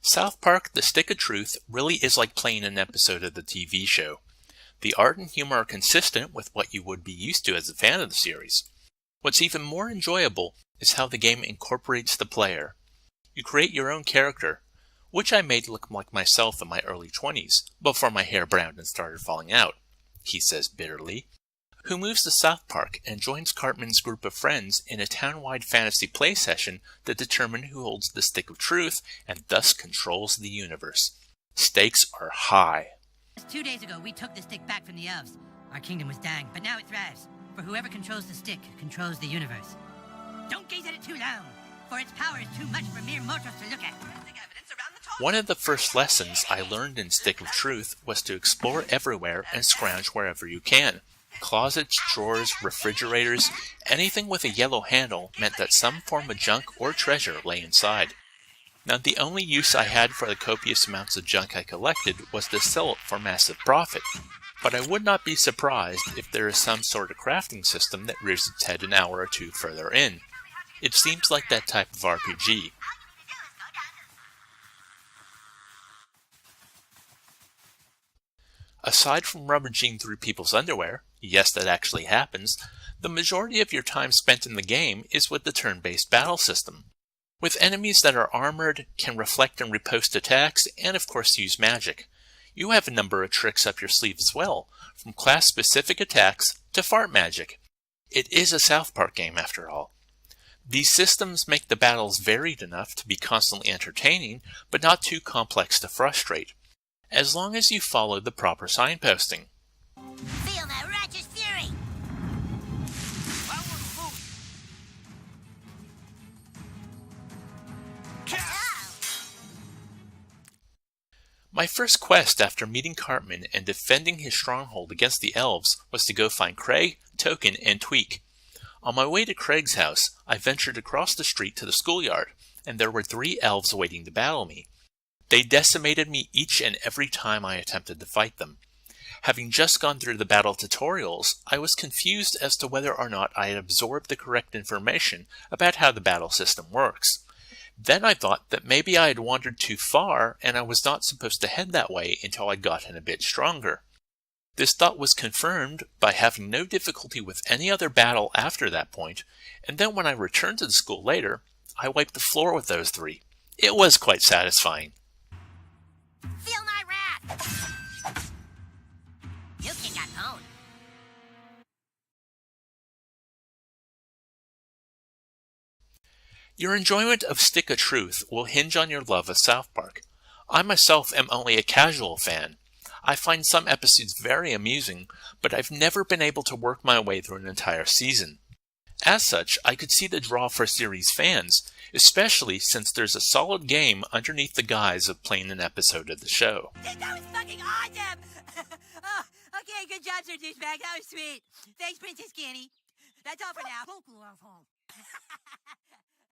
South Park: The Stick of Truth really is like playing an episode of the TV show. The art and humor are consistent with what you would be used to as a fan of the series. What's even more enjoyable is how the game incorporates the player. You create your own character, which I made look like myself in my early 20s, before my hair browned and started falling out, he says bitterly, who moves to South Park and joins Cartman's group of friends in a town-wide fantasy play session to determine who holds the Stick of Truth and thus controls the universe. Stakes are high. 2 days ago, we took the stick back from the elves. Our kingdom was dying, but now it thrives. For whoever controls the stick controls the universe. Don't gaze at it too long, for its power is too much for mere mortals to look at. One of the first lessons I learned in Stick of Truth was to explore everywhere and scrounge wherever you can. Closets, drawers, refrigerators, anything with a yellow handle meant that some form of junk or treasure lay inside. Now, the only use I had for the copious amounts of junk I collected was to sell it for massive profit. But I would not be surprised if there is some sort of crafting system that rears its head an hour or two further in. It seems like that type of RPG. Aside from rummaging through people's underwear, yes, that actually happens, the majority of your time spent in the game is with the turn-based battle system. With enemies that are armored, can reflect and riposte attacks, and of course use magic. You have a number of tricks up your sleeve as well, from class-specific attacks to fart magic. It is a South Park game after all. These systems make the battles varied enough to be constantly entertaining, but not too complex to frustrate, as long as you follow the proper signposting. Feel my righteous fury! My first quest after meeting Cartman and defending his stronghold against the elves was to go find Craig, Token, and Tweak. On my way to Craig's house, I ventured across the street to the schoolyard, and there were 3 elves waiting to battle me. They decimated me each and every time I attempted to fight them. Having just gone through the battle tutorials, I was confused as to whether or not I had absorbed the correct information about how the battle system works. Then I thought that maybe I had wandered too far and I was not supposed to head that way until I'd gotten a bit stronger. This thought was confirmed by having no difficulty with any other battle after that point, and then when I returned to the school later, I wiped the floor with those 3. It was quite satisfying. Feel my wrath! You can got pwned. Your enjoyment of Stick of Truth will hinge on your love of South Park. I myself am only a casual fan. I find some episodes very amusing, but I've never been able to work my way through an entire season. As such, I could see the draw for series fans, especially since there's a solid game underneath the guise of playing an episode of the show. That was fucking awesome! Oh, okay, good job, Sir Douchebag. That was sweet. Thanks, Princess Kenny. That's all for now.